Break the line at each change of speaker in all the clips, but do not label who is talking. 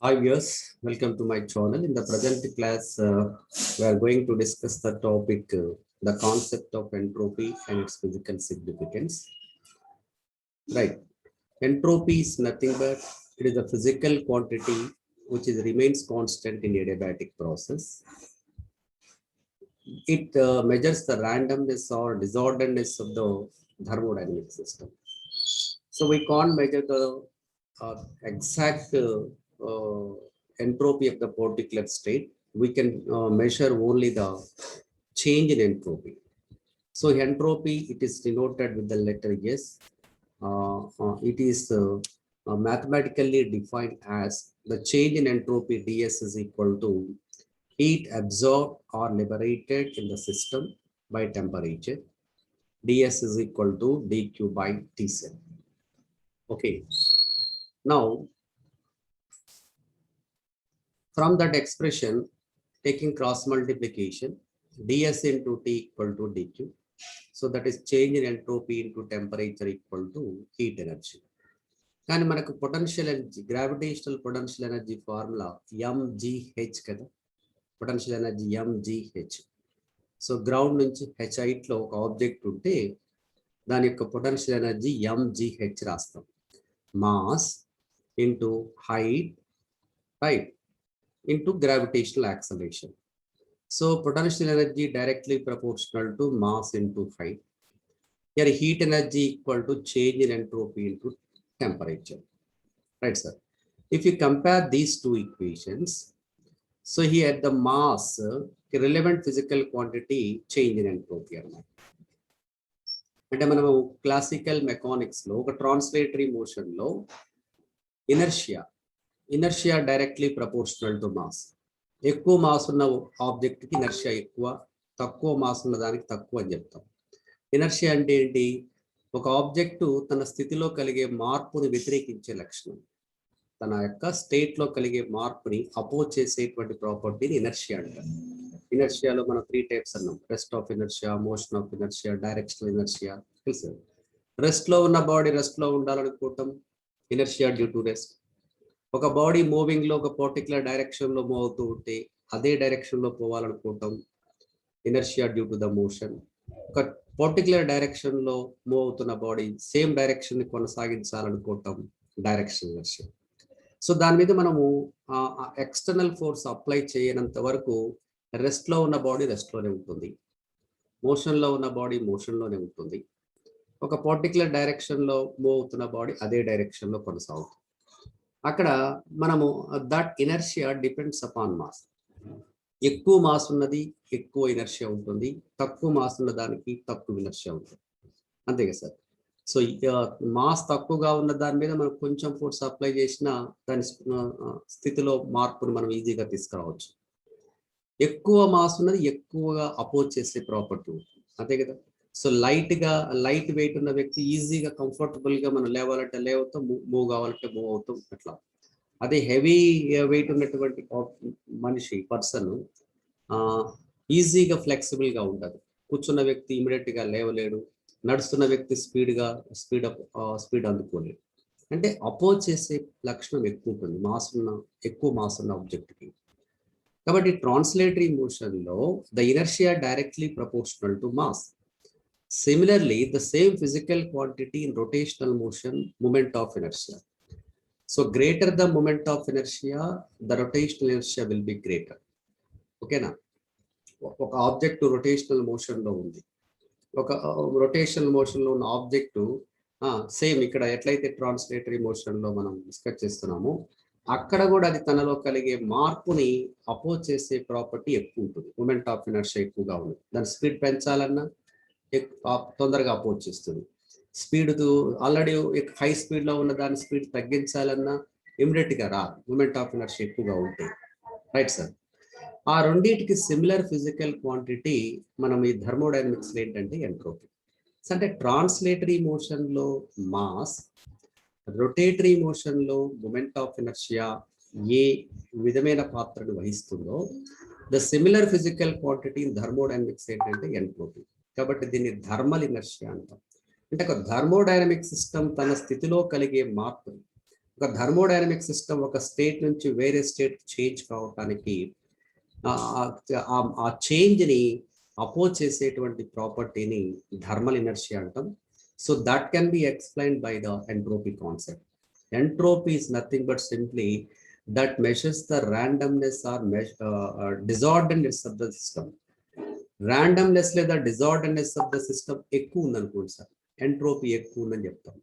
Hi viewers, welcome to my channel. In the present class, we are going to discuss the topic, the concept of entropy and its physical significance. Right. Entropy is nothing but it is a physical quantity which remains constant in adiabatic process. It measures the randomness or disorderedness of the thermodynamic system. So we can't measure the exact entropy of the particular state. We can measure only the change in entropy. So entropy, it is denoted with the letter S. It is mathematically defined as the change in entropy ds is equal to heat absorbed or liberated in the system by temperature. ds is equal to dq by T cell. Okay. Now, from that expression, taking cross multiplication, ds into T equal to dq. So that is change in entropy into temperature equal to heat energy. కానీ మనకు potential energy, gravitational potential energy formula mgh కదా, potential energy mgh. So ground నుంచి h హైట్లో ఒక object ఉంటే దాని యొక్క potential energy mgh రాస్తాం. Mass into height, right, into gravitational acceleration. So potential energy directly proportional to mass into height. Here heat energy equal to change in entropy into temperature. Right, sir? If you compare these two equations, so here the mass, relevant physical quantity, change in entropy. అంటే మనము classical mechanics లో ఒక translatory motion లో inertia directly proportional to mass. ఎక్కువ mass ఉన్న object కి inertia ఎక్కువ, తక్కువ మాస్ ఉన్న దానికి తక్కువ అని చెప్తాం. ఇనర్షియా అంటే ఏంటి? ఒక ఆబ్జెక్ట్ తన స్థితిలో కలిగే మార్పుని వ్యతిరేకించే లక్షణం, తన యొక్క స్టేట్ లో కలిగే మార్పుని అపోజ్ చేసేటువంటి ప్రాపర్టీని ఇనర్షియా అంటారు. ఇనర్షియాలో మనం 3 టైప్స్ అన్నాం: rest of inertia, motion of inertia, directional inertia. తెలుసు, రెస్ట్ లో ఉన్న బాడీ రెస్ట్ లో ఉండాలనుకోవటం ఇనర్షియా డ్యూ టు రెస్ట్. ఒక బాడీ మూవింగ్ లో ఒక పర్టికులర్ డైరెక్షన్ లో మూవ్ అవుతూ ఉంటే అదే డైరెక్షన్ లో పోవాలనుకోవటం inertia due to the motion. ఒక పర్టికులర్ డైరెక్షన్ లో మూవ్ అవుతున్న బాడీ సేమ్ డైరెక్షన్ ని కొనసాగించాలనుకోవటం డైరెక్షన్ ఇనర్షియా. సో దాని మీద మనము ఎక్స్టర్నల్ ఫోర్స్ అప్లై చేయనంత వరకు రెస్ట్ లో ఉన్న బాడీ రెస్ట్ లోనే ఉంటుంది, మోషన్ లో ఉన్న బాడీ మోషన్ లోనే ఉంటుంది. ఒక పర్టికులర్ డైరెక్షన్ లో మూవ్ అవుతున్న బాడీ అదే డైరెక్షన్ లో కొనసాగుతుంది. అక్కడ మనము that inertia depends upon mass. ఎక్కువ మాస్ ఉన్నది ఎక్కువ ఇనర్షియా ఉంటుంది, తక్కువ మాస్ ఉన్న దానికి తక్కువ ఇనర్షియా ఉంటుంది. అంతే కదా సార్? సో మాస్ తక్కువగా ఉన్న దాని మీద మనం కొంచెం ఫోర్స్ అప్లై చేసినా దాని స్థితిలో మార్పును మనం ఈజీగా తీసుకురావచ్చు. ఎక్కువ మాస్ ఉన్నది ఎక్కువగా అపోజ్ చేసే ప్రాపర్టీ ఉంటుంది, అంతే కదా? సో లైట్ వెయిట్ ఉన్న వ్యక్తి ఈజీగా కంఫర్టబుల్ గా మనం లేవాలంటే లేవుతాం, మూవ్ కావాలంటే మూవ్ అవుతాం అట్లా. అదే హెవీ వెయిట్ ఉన్నటువంటి పర్సన్ ఈజీగా ఫ్లెక్సిబుల్ గా ఉంటుంది. కూర్చున్న వ్యక్తి ఇమీడియట్ గా లేవలేడు, నడుస్తున్న వ్యక్తి స్పీడ్ అందుకోలేడు. అంటే అపోజ్ చేసే లక్షణం ఎక్కువ ఉంటుంది ఎక్కువ మాస్ ఉన్న ఆబ్జెక్ట్ కి. కాబట్టి ట్రాన్స్లేటరీ మోషన్ లో the inertia directly proportional to mass. Similarly, the same physical quantity in rotational motion, moment of inertia. So greater the moment of inertia, the rotational inertia will be greater. Okay na? ఒక object rotational motion లో ఉంది, ఒక rotational motion లో ఉన్న object same ఇక్కడ ఎట్లయితే translatory motion లో మనం డిస్కస్ చేస్తున్నామో అక్కడ కూడా అది తనలో కలిగే మార్పుని అపోజ్ చేసే ప్రాపర్టీ ఎక్కువ ఉంటుంది. మూమెంట్ ఆఫ్ ఇనర్షియా ఎక్కువగా ఉంది. దాని స్పీడ్ పెంచాలన్నా తొందరగా అపోజ్ చేస్తుంది. స్పీడ్ ఆల్రెడీ హై స్పీడ్ లో ఉన్న దాని స్పీడ్ తగ్గించాలన్నా ఇమిడియట్ గా రాదు, మూమెంట్ ఆఫ్ ఇనర్షియా ఎక్కువగా ఉంటుంది. Right sir? ఆ రెండింటికి సిమిలర్ ఫిజికల్ క్వాంటిటీ మనం ఈ థర్మోడైనమిక్స్ ఏంటంటే ఎంట్రోపీ. అంటే ట్రాన్స్లేటరీ మోషన్ లో మాస్, రొటేటరీ మోషన్ లో మూమెంట్ ఆఫ్ ఇనర్షియా ఏ విధమైన పాత్రను వహిస్తుందో the similar physical quantity in thermodynamics ఏంటంటే ఎంట్రోపీ. కాబట్టి దీన్ని థర్మల్ ఇనర్షియా అంటాం. అంటే ఒక థర్మోడైనమిక్ సిస్టమ్ తన స్థితిలో కలిగే మార్పుని ఒక థర్మోడైనమిక్ సిస్టమ్ ఒక స్టేట్ నుంచి వేరే స్టేట్ చేంజ్ కావటానికి ఆ చేంజ్ని అపోజ్ చేసేటువంటి ప్రాపర్టీని థర్మల్ ఇనర్షియా అంటాం. So that can be explained by the entropy concept. Entropy is nothing but simply that measures the randomness or disorderliness of the system. Randomness లేదా disorderliness of the system ఎక్కువ ఉందనుకోండి sir, entropy ఎక్కువ ఉందని చెప్తాం.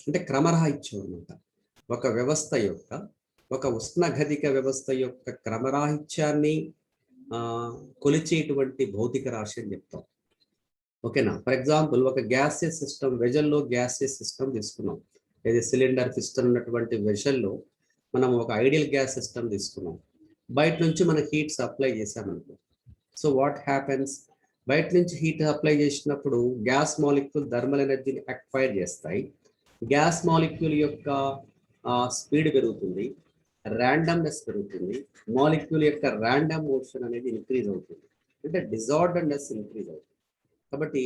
అంటే క్రమరాహిత్యం అనమాట. ఒక వ్యవస్థ యొక్క, ఒక ఉష్ణగతిక వ్యవస్థ యొక్క క్రమరాహిత్యాన్ని కొలిచేటువంటి భౌతిక రాశి అని చెప్తాం. ఓకేనా? ఫర్ ఎగ్జాంపుల్ ఒక గ్యాసియస్ సిస్టమ్, వెజల్లో గ్యాసియస్ సిస్టమ్ తీసుకున్నాం. ఇది సిలిండర్ పిస్టన్ ఉన్నటువంటి వెషల్లో మనం ఒక ఐడియల్ గ్యాస్ సిస్టమ్ తీసుకున్నాం. బయట నుంచి మనం హీట్ సప్లై చేసామనుకో. సో వాట్ హ్యాపెన్స్, బయట నుంచి హీట్ అప్లై చేసినప్పుడు గ్యాస్ మాలిక్యూల్ థర్మల్ ఎనర్జీని అక్వైర్ చేస్తాయి. గ్యాస్ మాలిక్యూల్ యొక్క స్పీడ్ పెరుగుతుంది, ర్యాండమ్నెస్ పెరుగుతుంది, మాలిక్యూల్ యొక్క ర్యాండమ్ మోషన్ అనేది ఇంక్రీజ్ అవుతుంది, అంటే డిజార్డర్నెస్ ఇంక్రీజ్ అవుతుంది. కాబట్టి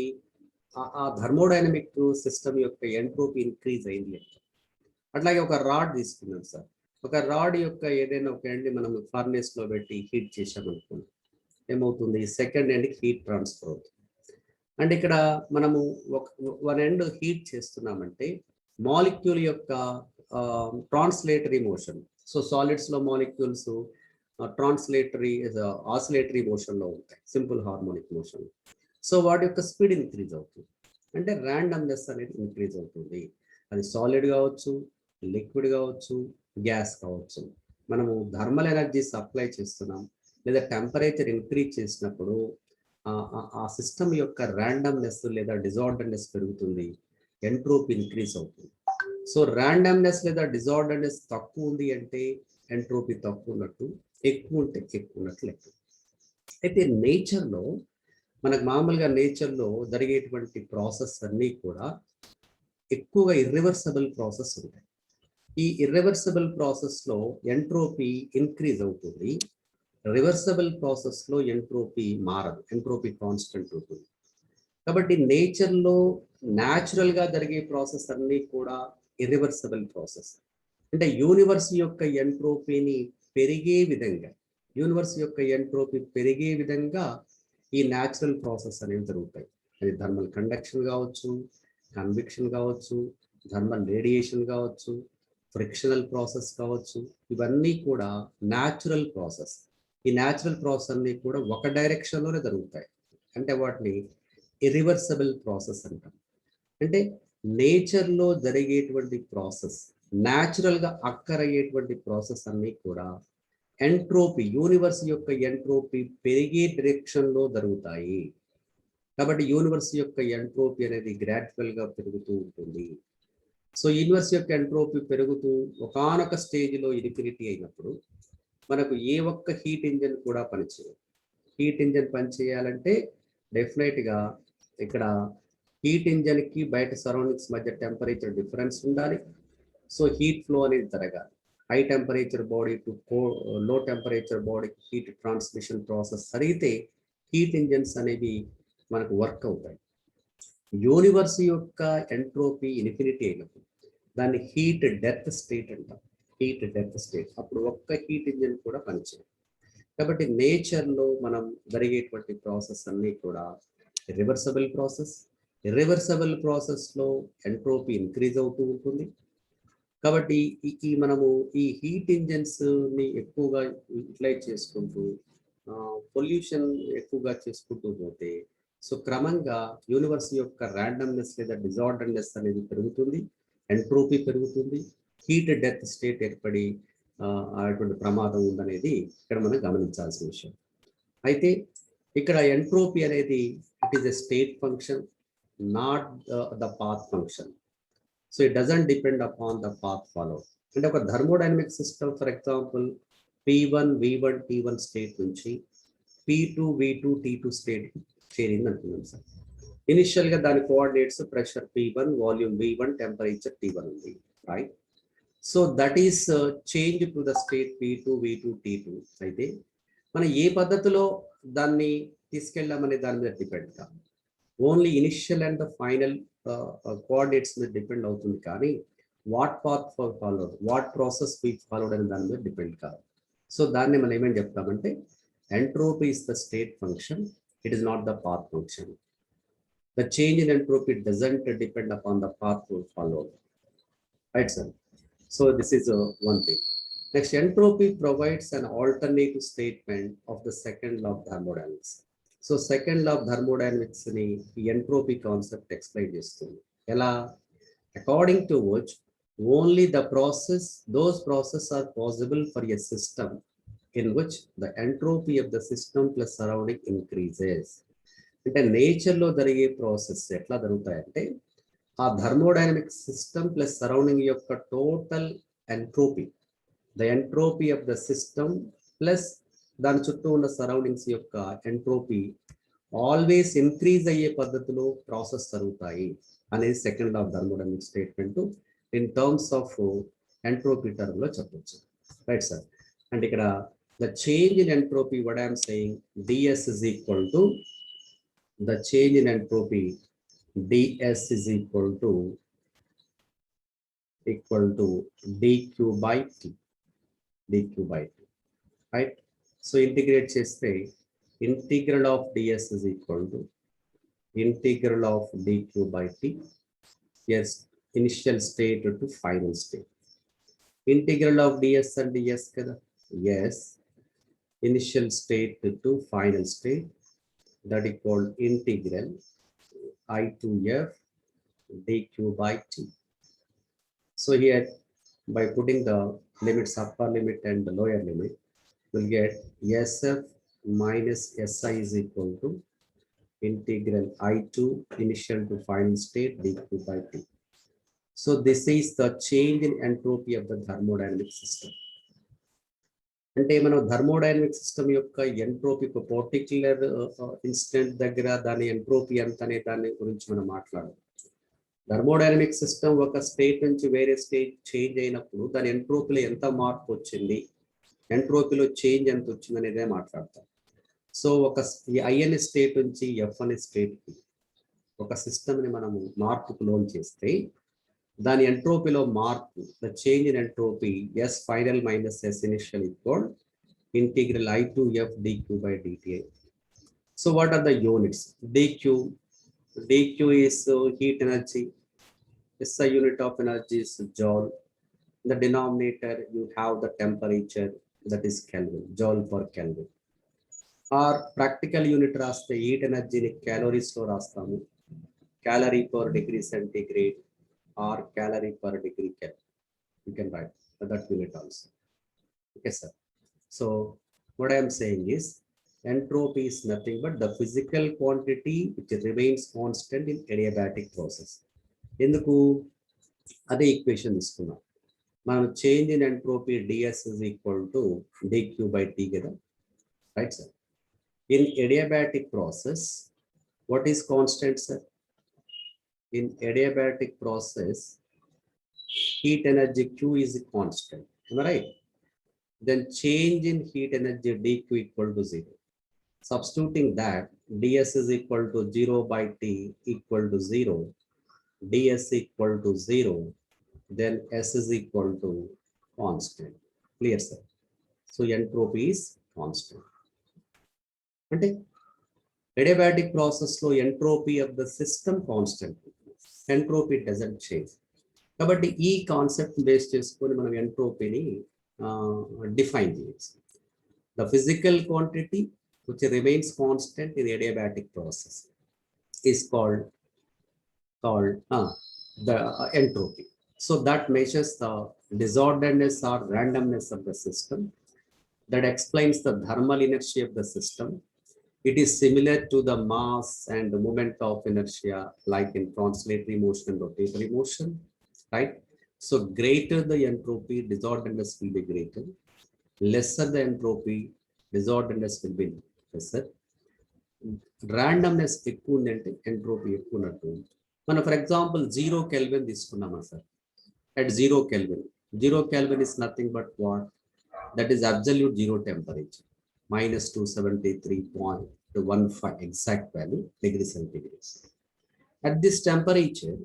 ఆ థర్మోడైనమిక్ సిస్టమ్ యొక్క ఎంట్రోపీ ఇంక్రీజ్ అయింది. అట్లాగే ఒక రాడ్ తీసుకున్నాం సార్. ఒక రాడ్ యొక్క ఏదైనా ఒక ఎండ్ మనం ఫర్నేస్ లో పెట్టి హీట్ చేసామనుకోండి, ఏమవుతుంది, సెకండ్ ఎండ్కి హీట్ ట్రాన్స్ఫర్ అవుతుంది. అండ్ ఇక్కడ మనము వన్ ఎండ్ హీట్ చేస్తున్నామంటే మాలిక్యూల్ యొక్క ట్రాన్స్లేటరీ మోషన్. సో సాలిడ్స్ లో మాలిక్యూల్స్ ట్రాన్స్లేటరీ ఆసిలేటరీ మోషన్ లో ఉంటాయి, సింపుల్ హార్మోనిక్ మోషన్. సో వాటి యొక్క స్పీడ్ ఇంక్రీజ్ అవుతుంది, అంటే ర్యాండమ్నెస్ అనేది ఇంక్రీజ్ అవుతుంది. అది సాలిడ్ కావచ్చు, లిక్విడ్ కావచ్చు, గ్యాస్ కావచ్చు. మనము థర్మల్ ఎనర్జీ సప్లై చేస్తున్నాం లేదా టెంపరేచర్ ఇంక్రీజ్ చేసినప్పుడు ఆ సిస్టమ్ యొక్క ర్యాండమ్నెస్ లేదా డిజార్డర్నెస్ పెరుగుతుంది, ఎంట్రోపీ ఇంక్రీజ్ అవుతుంది. సో ర్యాండమ్నెస్ లేదా డిజార్డర్నెస్ తక్కువ ఉంది అంటే ఎంట్రోపీ తక్కువ ఉన్నట్టు, ఎక్కువ ఉంటే ఎక్కువ ఉన్నట్లు లెక్క. అయితే నేచర్లో మనకు మామూలుగా నేచర్లో జరిగేటువంటి ప్రాసెస్ అన్నీ కూడా ఎక్కువగా ఇర్రివర్సబుల్ ప్రాసెస్ ఉంటాయి. ఈ ఇర్రివర్సబుల్ ప్రాసెస్లో ఎంట్రోపీ ఇంక్రీజ్ అవుతుంది, రివర్సబుల్ ప్రాసెస్లో ఎంట్రోపీ మారదు, ఎంట్రోపీ కాన్స్టెంట్ ఉంటుంది. కాబట్టి నేచర్లో న్యాచురల్గా జరిగే ప్రాసెస్ అన్నీ కూడా ఇర్రివర్సబుల్ ప్రాసెస్. అంటే యూనివర్స్ యొక్క ఎంట్రోపీని పెరిగే విధంగా, యూనివర్స్ యొక్క ఎంట్రోపీ పెరిగే విధంగా ఈ న్యాచురల్ ప్రాసెస్ అనేవి జరుగుతాయి. అది థర్మల్ కండక్షన్ కావచ్చు, కన్విక్షన్ కావచ్చు, థర్మల్ రేడియేషన్ కావచ్చు, ఫ్రిక్షనల్ ప్రాసెస్ కావచ్చు. ఇవన్నీ కూడా న్యాచురల్ ప్రాసెస్. ఈ న్యాచురల్ ప్రాసెస్ అన్నీ కూడా ఒక డైరెక్షన్లోనే జరుగుతాయి, అంటే వాటిని ఇర్రివర్సబుల్ ప్రాసెస్ అంటాం. అంటే నేచర్లో జరిగేటువంటి ప్రాసెస్, న్యాచురల్గా అక్కర్ అయ్యేటువంటి ప్రాసెస్ అన్నీ కూడా ఎంట్రోపీ, యూనివర్స్ యొక్క ఎంట్రోపీ పెరిగే డైరెక్షన్లో జరుగుతాయి. కాబట్టి యూనివర్స్ యొక్క ఎంట్రోపీ అనేది గ్రాడ్యువల్గా పెరుగుతూ ఉంటుంది. సో యూనివర్స్ యొక్క ఎంట్రోపీ పెరుగుతూ ఒకానొక స్టేజ్లో ఇన్ఫినిటీ అయినప్పుడు మనకు ఏ ఒక్క హీట్ ఇంజన్ కూడా పనిచేయదు. హీట్ ఇంజన్ పనిచేయాలంటే డెఫినెట్గా ఇక్కడ హీట్ ఇంజన్కి బయట సరౌండింగ్స్ మధ్య టెంపరేచర్ డిఫరెన్స్ ఉండాలి. సో హీట్ ఫ్లో అనేది జరగాలి. హై టెంపరేచర్ బాడీ టు లో టెంపరేచర్ బాడీకి హీట్ ట్రాన్స్మిషన్ ప్రాసెస్ జరిగితే హీట్ ఇంజన్స్ అనేవి మనకు వర్క్ అవుతాయి. యూనివర్స్ యొక్క ఎంట్రోపీ ఇన్ఫినిటీ అయినప్పుడు దాన్ని హీట్ డెత్ స్టేట్ అంటాం. హీట్ డెత్ స్టేట్, అప్పుడు ఒక్క హీట్ ఇంజన్ కూడా పనిచేయదు. కాబట్టి నేచర్లో మనం జరిగేటువంటి ప్రాసెస్ అన్నీ కూడా రివర్సబుల్ ప్రాసెస్. రివర్సబుల్ ప్రాసెస్లో ఎంట్రోపీ ఇంక్రీజ్ అవుతూ ఉంటుంది. కాబట్టి మనము ఈ హీట్ ఇంజన్స్ని ఎక్కువగా యూటిలైజ్ చేసుకుంటూ పొల్యూషన్ ఎక్కువగా చేసుకుంటూ పోతే సో క్రమంగా యూనివర్స్ యొక్క ర్యాండమ్నెస్ లేదా డిజార్డర్నెస్ అనేది పెరుగుతుంది, ఎంట్రోపీ పెరుగుతుంది, హీట్ డెత్ స్టేట్ ఏర్పడి అటువంటి ప్రమాదం ఉందనేది ఇక్కడ మనం గమనించాల్సిన విషయం. అయితే ఇక్కడ ఎంట్రోపీ అనేది it is a state function, not the path function. So it doesn't depend upon the path followed. అంటే ఒక thermodynamic system for example P1 V1 T1 state నుంచి P2 V2 T2 స్టేట్ చేరింది అనుకున్నాం సార్. ఇనిషియల్గా దాని coordinates pressure P1, volume V1, temperature T1 ఉంది, right? So that is change to the state P2 V2 T2. అయితే మనం ఏ పద్ధతిలో దాన్ని తీసుకెళ్ళామనే దాని మీద డిపెండ్ కాదు, only initial and the final coordinates మీద డిపెండ్ అవుతుంది. కానీ what path followed, what process we followed అనే దాని మీద డిపెండ్ కాదు. సో దాన్ని మనం ఏమని చెప్తామంటే entropy is the state function, it is not the path function. The change in entropy doesn't depend upon the path followed. Right, sir? So this is one thing. Next, entropy provides an alternative statement of the second law of thermodynamics. So second law of thermodynamics ni entropy concept explain చేస్తుంది. ఎలా? According to which only the process, those processes are possible for a system in which the entropy of the system plus surrounding increases. అంటే నేచర్లో జరిగే process ఎట్లా జరుగుతాయంటే ఆ thermodynamic system plus surrounding యొక్క total entropy, the entropy of the system plus దాని చుట్టూ ఉన్న surroundings యొక్క ఎంట్రోపీ ఆల్వేస్ ఇంక్రీజ్ అయ్యే పద్ధతిలో ప్రాసెస్ జరుగుతాయి అనేది second of thermodynamic statement in terms of entropy term లో చెప్పొచ్చు. Right sir? అంటే ఇక్కడ the change in entropy what I'm saying ds is equal to the change in entropy, ds is equal to dq by t, right? So integrate cheste integral of ds is equal to integral of dq by t, yes, initial state to final state. Integral of ds and ds kada, yes, initial state to final state, that is called integral I to f dq by t. So here by putting the limits, upper limit and the lower limit, we'll get sf minus si is equal to integral I2 initial to final state dq by t. So this is the change in entropy of the thermodynamic system. అంటే మనం thermodynamic system యొక్క entropy ఒక particular instant దగ్గర దాని entropy ఎంత అనే దాని గురించి మనం మాట్లాడాలి. థర్మోడైనమిక్ సిస్టమ్ ఒక స్టేట్ నుంచి వేరే స్టేట్ చేంజ్ అయినప్పుడు దాని ఎంట్రోపీలో ఎంత మార్పు వచ్చింది, ఎంట్రోపీలో చేంజ్ ఎంత వచ్చింది అనేదే మాట్లాడతాం. సో ఒక ఐ అనే స్టేట్ నుంచి ఎఫ్ అనే స్టేట్కి ఒక సిస్టమ్ని మనము మార్పుకు లోన్ చేస్తే దాని ఎంట్రోపీలో మార్పు, the change in entropy S final minus S initial equal integral i to f dq by dt. So what are the units? dq is heat energy, SI unit of energy is joule. In the denominator you have the temperature, that is Kelvin, joule per Kelvin. Or practical unit raste heat energy ni calories lo rastamu, calorie per degree centigrade or calorie per degree Kelvin. You can write that unit also. Okay, sir. So what I am saying is entropy is nothing but the physical quantity which remains constant in adiabatic process. ఎందుకు అదే equation తీసుకున్నాం మనం. Change in entropy ds is equal to dq by t కదా, right sir? In adiabatic process what is constant, sir? In adiabatic process heat energy q is constant, am I right? Then change in heat energy dq equal to 0. Substituting that, ds is equal to 0 by t equal to 0, ds equal to 0, then s is equal to constant. Clear, sir? So entropy is constant. అంటే adiabatic process లో entropy of the system constant, entropy doesn't change. కాబట్టి ఈ concept base చేసుకొని మనం ఎంట్రోపీని define చేయొచ్చు. The physical quantity which remains constant in the adiabatic process is called the entropy. So that measures the disorderedness or randomness of the system, that explains the thermal inertia of the system. It is similar to the mass and the moment of inertia like in translatory motion and rotatory motion, right? So greater the entropy, disorderedness will be greater. Lesser the entropy, disorderedness will be lesser. Randomness ఎక్కువ ఉందంటే entropy ఎక్కువ ఉన్నట్టు. మనం for example 0 kelvin తీసుకున్నామా sir? At 0 Kelvin, 0 Kelvin is nothing but what? That is absolute zero temperature, minus 273.15 exact value degree centigrade. At this temperature,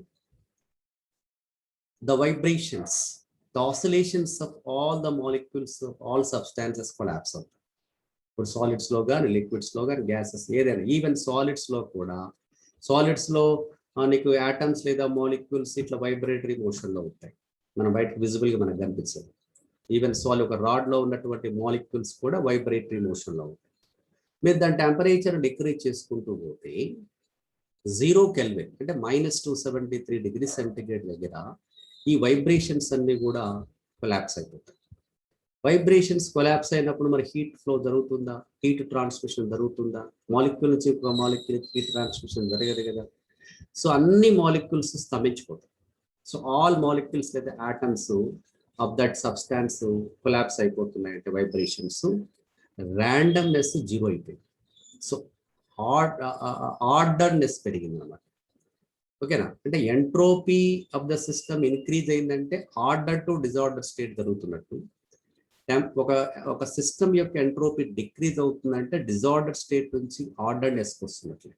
the vibrations, the oscillations of all the molecules of all substances collapse అవుతాయి. ఇప్పుడు solids లో కానీ liquids లో కానీ gases ఏదైనా even solids లో కూడా solids లో నీకు యాటమ్స్ లేదా మాలిక్యూల్స్ ఇట్లా వైబ్రేటరీ మోషన్ లో ఉంటాయి. మనం బయటకు విజిబుల్ గా మనకు కనిపించదు. ఈవెన్ సాలిడ్ ఒక రాడ్ లో ఉన్నటువంటి మాలిక్యూల్స్ కూడా వైబ్రేటరీ మోషన్ లో ఉంటాయి. మీరు దాని టెంపరేచర్ డిక్రీజ్ చేసుకుంటూ పోతే 0 కెల్విన్ అంటే -273 డిగ్రీ సెంటిగ్రేడ్ దగ్గర ఈ వైబ్రేషన్స్ అన్ని కూడా కొలాప్స్ అయిపోతాయి. వైబ్రేషన్స్ కొలాప్స్ అయినప్పుడు మరి హీట్ ఫ్లో జరుగుతుందా, హీట్ ట్రాన్స్మిషన్ జరుగుతుందా? మాలిక్యూల్ నుంచి ఒక మాలిక్యూల్ హీట్ ట్రాన్స్మిషన్ జరగదు కదా. సో అన్ని మాలిక్యూల్స్ స్తంభించిపోతాయి. సో ఆల్ మాలిక్యూల్స్ లేదా atoms of that substance collapse అయిపోతున్నాయి. అంటే వైబ్రేషన్స్, ర్యాండమ్నెస్ 0 అయిపోయింది. సో ఆర్డర్నెస్ పెరిగింది అన్నమాట. ఓకేనా? అంటే entropy of the system increase అయిందంటే ఆర్డర్ టు డిజార్డర్ స్టేట్ జరుగుతున్నట్టు. ఒక సిస్టమ్ యొక్క ఎంట్రోపీ డిక్రీజ్ అవుతుందంటే డిజార్డర్ స్టేట్ నుంచి ఆర్డర్నెస్ వస్తున్నట్లు.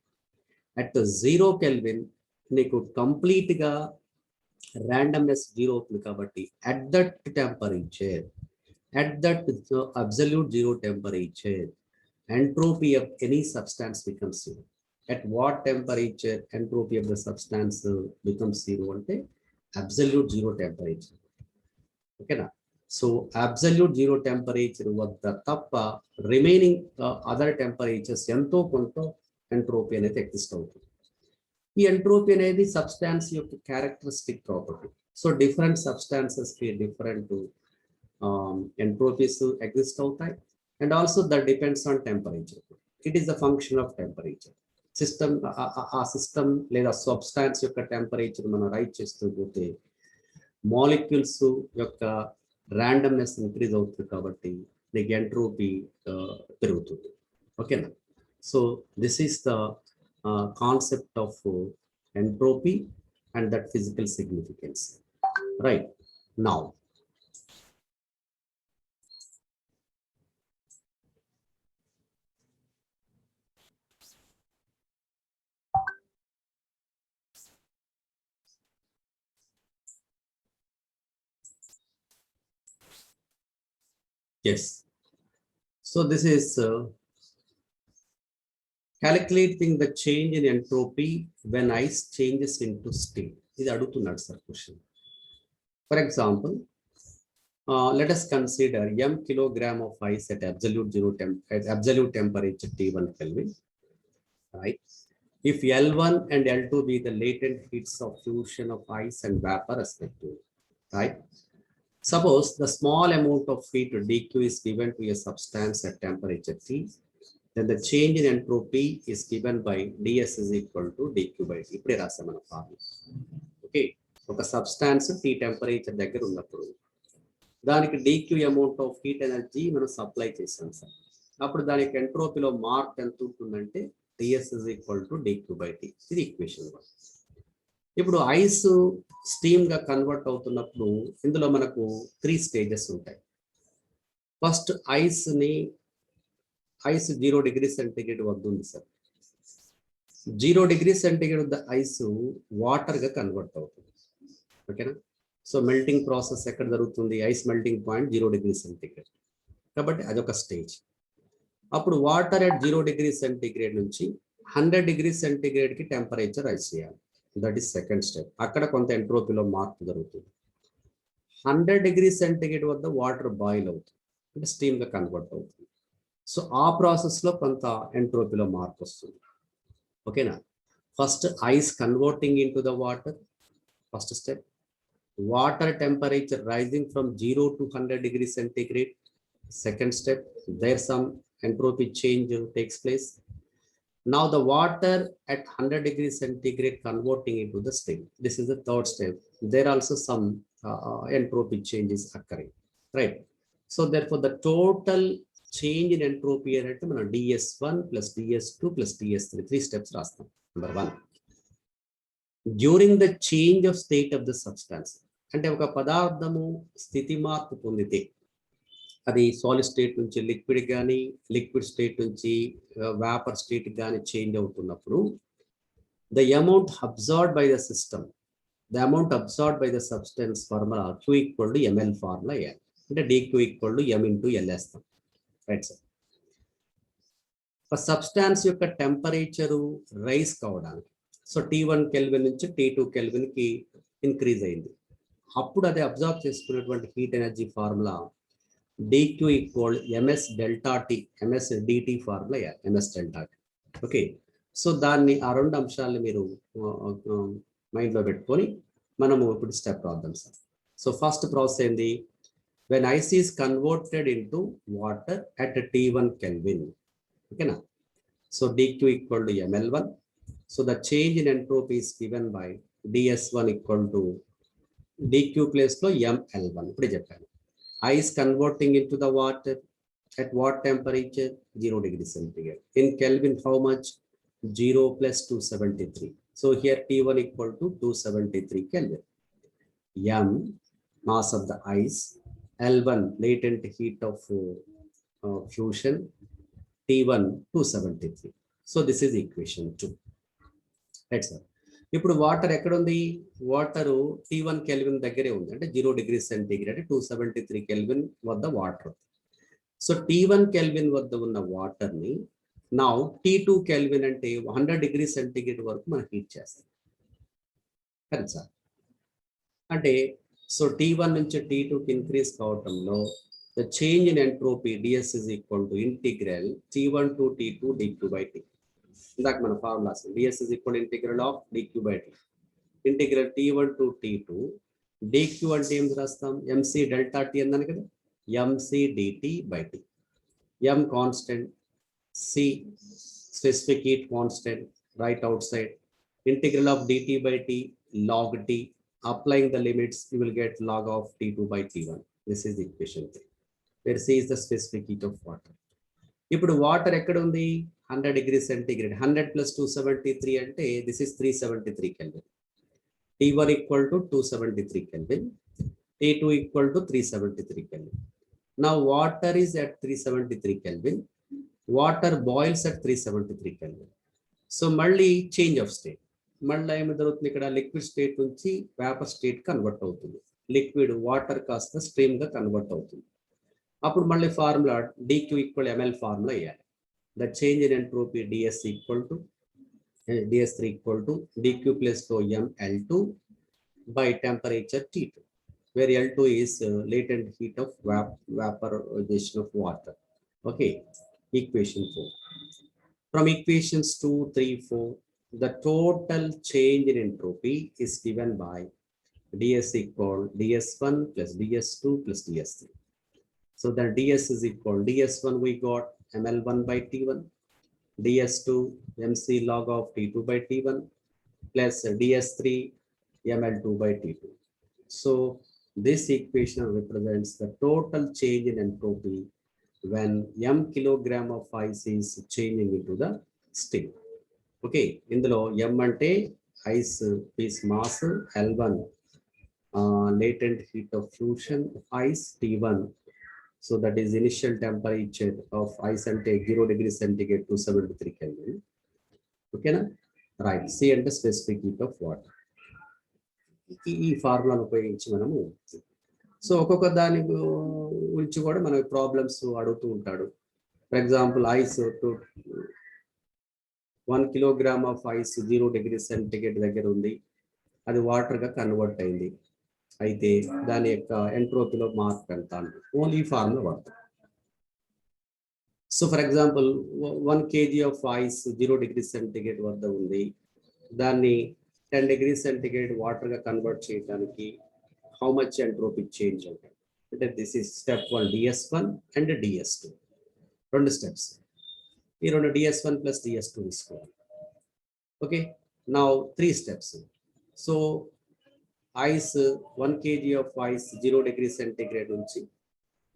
అట్ 0 కెల్విన్ నీకు కంప్లీట్ గా ర్యాండమ్నెస్ 0 అవుతుంది. కాబట్టి at that temperature, at that absolute 0 temperature, entropy of any substance becomes 0. At what temperature entropy of the substance becomes 0 ante absolute 0 temperature. Okay na? So absolute 0 temperature vagga tappa remaining other temperatures ento konto entropy anedi exist avutundi. Ee entropy anedi substance yokka characteristic property. So different substances ki different entropies exist avutayi. And also that depends on temperature. It is a function of temperature. System system లేదా substance యొక్క temperature మనం right చేస్తూ పోతే molecules యొక్క randomness increase అవుతుంది. కాబట్టి నీకు entropy పెరుగుతుంది. ఓకేనా? So this is the concept of entropy and that physical significance. Right now yes, so this is calculating the change in entropy when ice changes into steam. ఇది అడుగుతున్నాడు sir question. For example let us consider m kilogram of ice at absolute temperature T1 Kelvin, right? If L1 and L2 be the latent heats of fusion of ice and vapor respectively, right? Suppose the small amount of heat dq is given to a substance at temperature T, then the change in entropy is given by ds is equal to dq by t. ఇప్పుడే రాసాం మన formula. Okay, ఒక substance T temperature దగ్గర ఉన్నప్పుడు దానికి dq amount of heat energy మనం supply చేసాం sir. అప్పుడు దాని యొక్క ఎంట్రోపీలో మార్క్ ఎంత ఉంటుందంటే ds is equal to dq by t. ఇది ఈక్వేషన్ 1. ఇప్పుడు ఐస్ స్టీమ్ గా కన్వర్ట్ అవుతున్నప్పుడు ఇందులో మనకు 3 స్టేజెస్ ఉంటాయి. ఫస్ట్ ఐస్ 0 డిగ్రీ సెంటిగ్రేడ్ వద్ద ఉంది సార్. 0 డిగ్రీ సెంటిగ్రేడ్ వద్ద ఐస్ వాటర్ గా కన్వర్ట్ అవుతుంది. ఓకేనా? సో మెల్టింగ్ ప్రాసెస్ ఎక్కడ జరుగుతుంది? Ice melting point 0 degree centigrade. కాబట్టి అదొక స్టేజ్. అప్పుడు వాటర్ అట్ 0 డిగ్రీ సెంటిగ్రేడ్ నుంచి 100 డిగ్రీ సెంటిగ్రేడ్ కి టెంపరేచర్ రైజ్ చేయాలి. That is second step. అక్కడ కొంత ఎంట్రోపీలో మార్పు జరుగుతుంది. 100 డిగ్రీ సెంటిగ్రేడ్ వద్ద వాటర్ బాయిల్ అవుతుంది, అంటే స్టీమ్ గా కన్వర్ట్ అవుతుంది. సో ఆ ప్రాసెస్ లో కొంత ఎంట్రోపీలో మార్పు వస్తుంది. ఓకేనా? First ice converting into the water, first step. Water temperature rising from 0 to 100 degree centigrade, second step. There some entropy change takes place. Now the water at 100 degree centigrade converting into the steam. This is the third step. There also some entropy changes occurring, right? So therefore the total change in entropy at ds1 plus ds2 plus ds3, 3 steps rastam. Number 1, during the change of state of the substance. అంటే ఒక పదార్థము స్థితి మార్పు పొందితే అది solid state నుంచి liquid కానీ, liquid state నుంచి వేపర్ స్టేట్ కానీ చేంజ్ అవుతున్నప్పుడు the amount observed by the system the amount absorbed by the substance formula Q equal to ml formula వేయాలి. అంటే dq equal to m into l వేస్తాం. Right sir. Substance యొక్క temperature rice కావడానికి, so T1 kelvin నుంచి T2 కెల్విన్కి increase అయింది. అప్పుడు అది observe చేసుకున్నటువంటి heat energy formula dq equal ms delta T, ms dt formula ms delta T. Okay, so దాన్ని ఆ రెండు అంశాలను మీరు మైండ్లో పెట్టుకొని మనము ఇప్పుడు స్టెప్ రాద్దాం సార్. సో ఫస్ట్ ప్రాసెస్ ఏంది, when ice is converted into water at T1 Kelvin. Okay, so dq equal to ml1. So the change in entropy is given by ds1 equal to dq place lo ml1. ఇప్పుడు చెప్పాను, ice converting into the water at what temperature? 0 degrees centigrade. In Kelvin, how much? 0 plus 273. So here T1 equal to 273 Kelvin. M, mass of the ice. L1, latent heat of fusion. T1, 273. So this is equation 2. Right, sir. ఇప్పుడు water ఎక్కడ ఉంది, water T1 kelvin దగ్గరే ఉంది, అంటే 0 degree centigrade 273 kelvin వద్ద water. So T1 kelvin వద్ద ఉన్న water ని నౌ T2 కెల్విన్ అంటే 100 డిగ్రీ సెంటీగ్రేడ్ వరకు మనం హీట్ చేస్తాం. Correct sir. అంటే సో T1 నుంచి T2కి increase కావటంలో the change in entropy ds is equal to integral T1 to T2 dq by t. ఇందాక మన formulas ds is equal to integral of dq by t. Integral T1 to T2 dq అంటే ఏం రాస్తాం, mc delta t అన్నాను కదా, mc dt by t. m constant, c specific heat constant right outside. Integral of dt by t log t. Applying the limits, you will get log of T2 by T1. This is the equation 3. Where C is the specific heat of water. ఇప్పుడు water ఎక్కడ ఉంది, 100 degree centigrade. 100 plus 273 అంటే this is 373 Kelvin. T1 equal to 273 Kelvin. T2 equal to 373 Kelvin. Now water is at 373 Kelvin. Water boils at 373 Kelvin. So మళ్ళీ change of state, మళ్ళీ ఏమి జరుగుతుంది, ఇక్కడ liquid state నుంచి వేపర్ స్టేట్ కన్వర్ట్ అవుతుంది. Liquid water కాస్త steam గా convert అవుతుంది. అప్పుడు మళ్ళీ formula dq equal ml formula వేయాలి. The change in entropy ds equal to ds3 equal to dq plus లో ml2 by temperature T2, where L2 is latent heat of vaporization of water. Okay, equation 4. From equations 2, 3, 4, the total change in entropy is given by ds equal ds1 plus ds2 plus ds3. So then ds is equal ds1 we got ml1 by t1, ds2 mc log of t2 by t1 plus ds3 ml2 by t2. So this equation represents the total change in entropy when m kilogram of ice is changing into the steam. Okay, ఇందులో m అంటే ice piece mass, L1 latent heat of fusion of ice, T1 so that is initial temperature of ice అంటే 0 degree centigrade 273 Kelvin. ఓకేనా, right. C అంటే specific heat of water. ఈ ఫార్ములాను ఉపయోగించి మనము, so ఒక్కొక్క దాని గురించి కూడా మనకి ప్రాబ్లమ్స్ అడుగుతూ ఉంటాడు. For example ice 1 kilogram of ice 0 degree centigrade దగ్గర ఉంది, అది వాటర్గా కన్వర్ట్ అయింది, అయితే దాని యొక్క ఎంట్రోపీలో మార్పు ఎంత అంటే ఓన్లీ ఫార్ములా వాడతాం. So for example 1 kg of ice 0 degree centigrade వద్ద ఉంది, దాన్ని 10 డిగ్రీ సెంటిగ్రేడ్ వాటర్గా కన్వర్ట్ చేయడానికి హౌ మచ్ ఎంట్రోపీ చేంజ్ అవుతుంది అంటే this is step 1 ds1 and ds2, రెండు స్టెప్స్. ఈ రెండు ds1 ప్లస్ ds2 తీసుకోవాలి. Okay, now 3 steps. So ice 1 kg of ice 0 degree centigrade నుంచి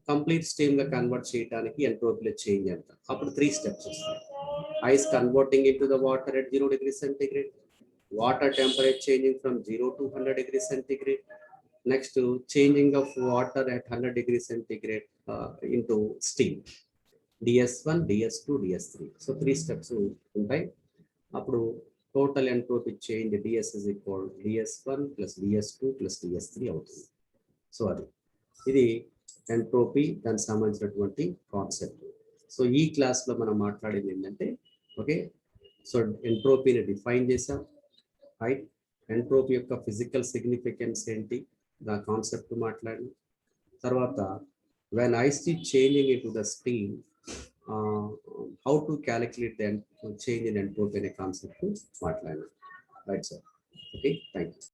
కంప్లీట్ స్టీమ్ గా కన్వర్ట్ చేయడానికి ఎంట్రోపీలో చేంజ్ ఎంత, అప్పుడు 3 స్టెప్స్ వస్తాయి. Ice converting into the water at 0 degree centigrade, water temperature changing from 0 to 100 degree centigrade, next changing of water at 100 degree centigrade into steam, ds1 ds2 ds3. So 3 steps ఉంటాయి. అప్పుడు total entropy change ds is equal ds1 plus ds2 plus ds3 అవుతుంది. So అది ఇది entropy దానికి సంబంధించినటువంటి concept. So ఈ క్లాస్లో మనం మాట్లాడేది ఏంటంటే ఓకే, సో ఎంట్రోపీని డిఫైన్ చేసాం, రైట్. ఎంట్రోపీ యొక్క ఫిజికల్ సిగ్నిఫికెన్స్ ఏంటి దాని కాన్సెప్ట్ మాట్లాడి, తర్వాత when ice is changing into the steam, how to calculate the change in entropy అనే కాన్సెప్ట్ మాట్లాడాను, right sir. Okay, thank you.